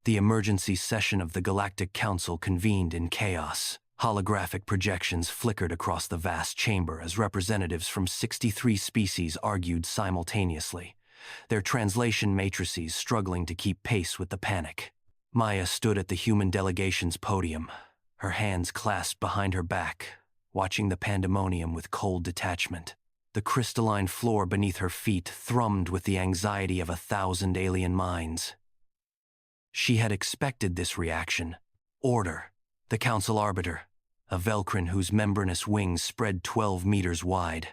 The emergency session of the Galactic Council convened in chaos. Holographic projections flickered across the vast chamber as representatives from 63 species argued simultaneously, their translation matrices struggling to keep pace with the panic. Maya stood at the human delegation's podium, her hands clasped behind her back, watching the pandemonium with cold detachment. The crystalline floor beneath her feet thrummed with the anxiety of 1,000 alien minds. She had expected this reaction. Order, the Council Arbiter, a Velcrin whose membranous wings spread 12 meters wide,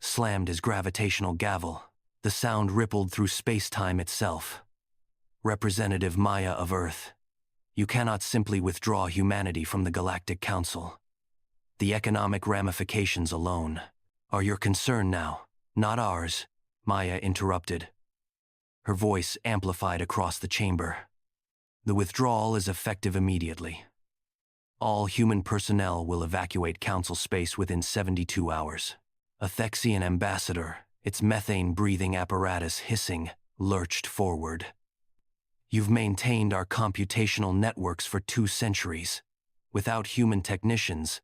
slammed his gravitational gavel. The sound rippled through space-time itself. Representative Maya of Earth, you cannot simply withdraw humanity from the Galactic Council. The economic ramifications alone are your concern now, not ours, Maya interrupted. Her voice amplified across the chamber. The withdrawal is effective immediately. All human personnel will evacuate Council space within 72 hours. A Thexian ambassador, its methane-breathing apparatus hissing, lurched forward. You've maintained our computational networks for 2 centuries. Without human technicians,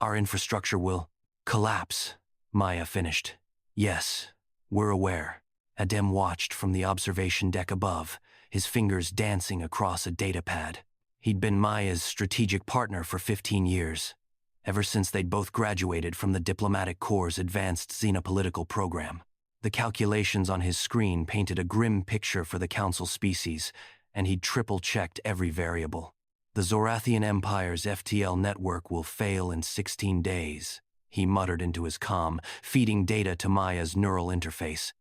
our infrastructure will collapse, Maya finished. Yes, we're aware. Adem watched from the observation deck above, his fingers dancing across a datapad. He'd been Maya's strategic partner for 15 years, ever since they'd both graduated from the Diplomatic Corps' advanced xenopolitical program. The calculations on his screen painted a grim picture for the Council species, and he'd triple-checked every variable. The Zorathian Empire's FTL network will fail in 16 days, he muttered into his comm, feeding data to Maya's neural interface.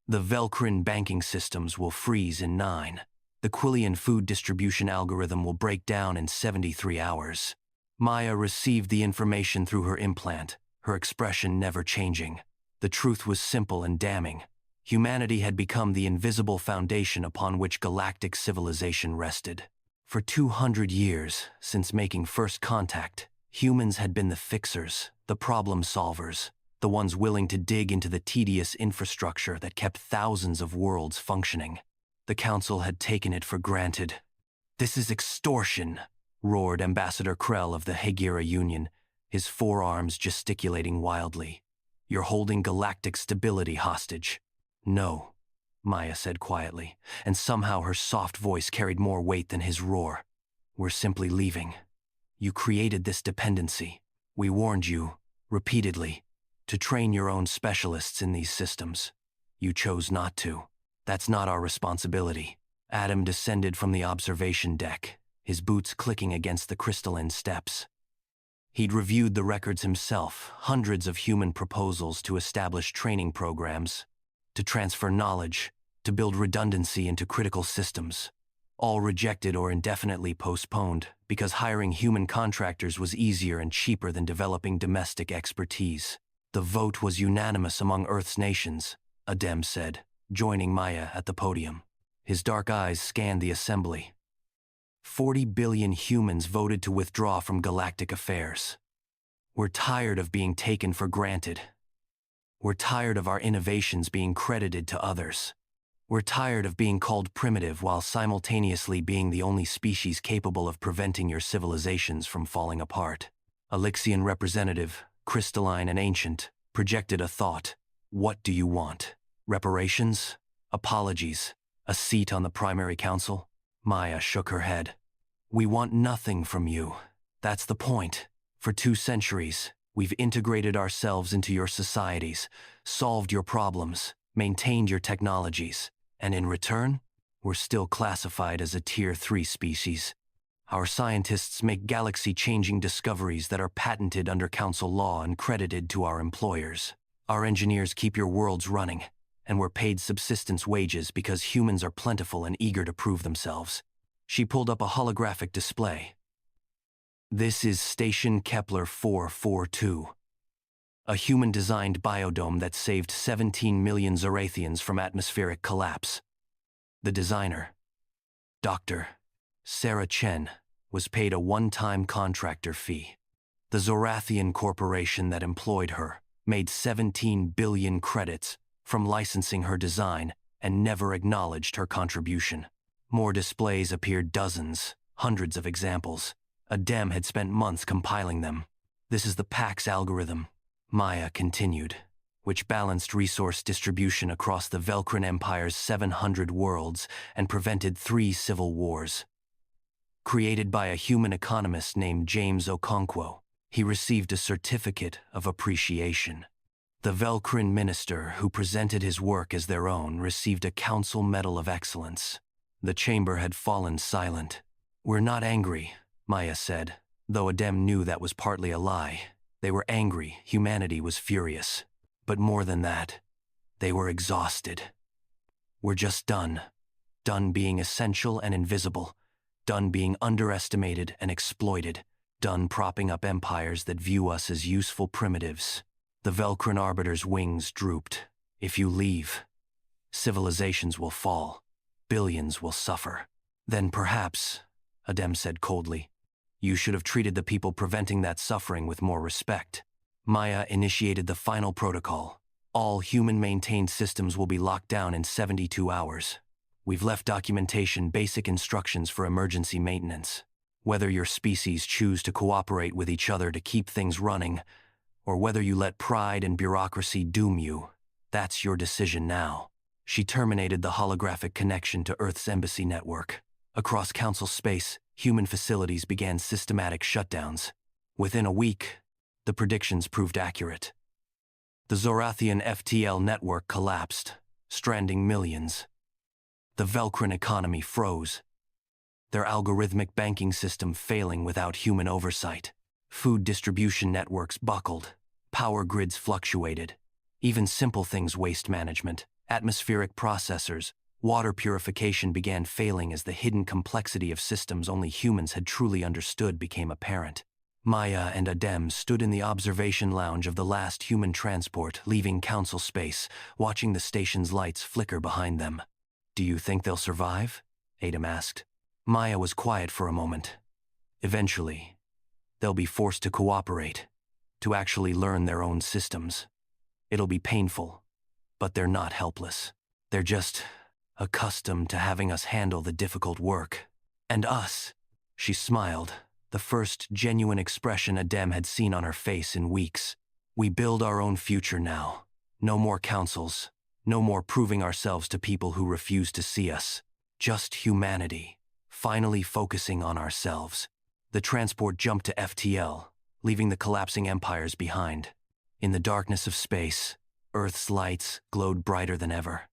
The Velcrin banking systems will freeze in 9. The Quillian food distribution algorithm will break down in 73 hours. Maya received the information through her implant, her expression never changing. The truth was simple and damning. Humanity had become the invisible foundation upon which galactic civilization rested. For 200 years, since making first contact, humans had been the fixers, the problem solvers, the ones willing to dig into the tedious infrastructure that kept thousands of worlds functioning. The Council had taken it for granted. "This is extortion," roared Ambassador Krell of the Hegira Union, his forearms gesticulating wildly. "You're holding galactic stability hostage." "No," Maya said quietly, and somehow her soft voice carried more weight than his roar. "We're simply leaving. You created this dependency. We warned you, repeatedly, to train your own specialists in these systems. You chose not to. That's not our responsibility." Adam descended from the observation deck, his boots clicking against the crystalline steps. He'd reviewed the records himself, hundreds of human proposals to establish training programs, to transfer knowledge, to build redundancy into critical systems. All rejected or indefinitely postponed because hiring human contractors was easier and cheaper than developing domestic expertise. The vote was unanimous among Earth's nations, Adem said, joining Maya at the podium. His dark eyes scanned the assembly. 40 billion humans voted to withdraw from galactic affairs. We're tired of being taken for granted. We're tired of our innovations being credited to others. We're tired of being called primitive while simultaneously being the only species capable of preventing your civilizations from falling apart. Elixian representative, crystalline and ancient, projected a thought. "What do you want? Reparations? Apologies? A seat on the primary council?" Maya shook her head. "We want nothing from you. That's the point. For 2 centuries, we've integrated ourselves into your societies, solved your problems, maintained your technologies, and in return, we're still classified as a Tier 3 species. Our scientists make galaxy-changing discoveries that are patented under Council law and credited to our employers. Our engineers keep your worlds running, and we're paid subsistence wages because humans are plentiful and eager to prove themselves." She pulled up a holographic display. "This is Station Kepler 442, a human-designed biodome that saved 17 million Zorathians from atmospheric collapse. The designer, Dr. Sarah Chen, was paid a one-time contractor fee. The Zorathian corporation that employed her made 17 billion credits from licensing her design and never acknowledged her contribution." More displays appeared, dozens, hundreds of examples. Adem had spent months compiling them. This is the Pax algorithm, Maya continued, which balanced resource distribution across the Velcrin Empire's 700 worlds and prevented 3 civil wars. Created by a human economist named James Okonkwo, he received a certificate of appreciation. The Velcrin minister who presented his work as their own received a Council Medal of Excellence. The chamber had fallen silent. "We're not angry," Maya said, though Adem knew that was partly a lie. They were angry, humanity was furious. But more than that, they were exhausted. "We're just done. Done being essential and invisible. Done being underestimated and exploited. Done propping up empires that view us as useful primitives." The Velcrin Arbiter's wings drooped. "If you leave, civilizations will fall. Billions will suffer. Then perhaps," Adem said coldly, "you should have treated the people preventing that suffering with more respect." Maya initiated the final protocol. "All human-maintained systems will be locked down in 72 hours. We've left documentation, basic instructions for emergency maintenance. Whether your species choose to cooperate with each other to keep things running, or whether you let pride and bureaucracy doom you, that's your decision now." She terminated the holographic connection to Earth's embassy network. Across Council space, human facilities began systematic shutdowns. Within a week, the predictions proved accurate. The Zorathian FTL network collapsed, stranding millions. The Velcrin economy froze, their algorithmic banking system failing without human oversight. Food distribution networks buckled, power grids fluctuated. Even simple things, waste management, atmospheric processors, water purification, began failing as the hidden complexity of systems only humans had truly understood became apparent. Maya and Adem stood in the observation lounge of the last human transport leaving Council space, watching the station's lights flicker behind them. "Do you think they'll survive?" Adem asked. Maya was quiet for a moment. "Eventually, they'll be forced to cooperate, to actually learn their own systems. It'll be painful, but they're not helpless. They're just accustomed to having us handle the difficult work. And us." She smiled, the first genuine expression Adem had seen on her face in weeks. "We build our own future now. No more councils, no more proving ourselves to people who refuse to see us. Just humanity, finally focusing on ourselves." The transport jumped to FTL, leaving the collapsing empires behind. In the darkness of space, Earth's lights glowed brighter than ever.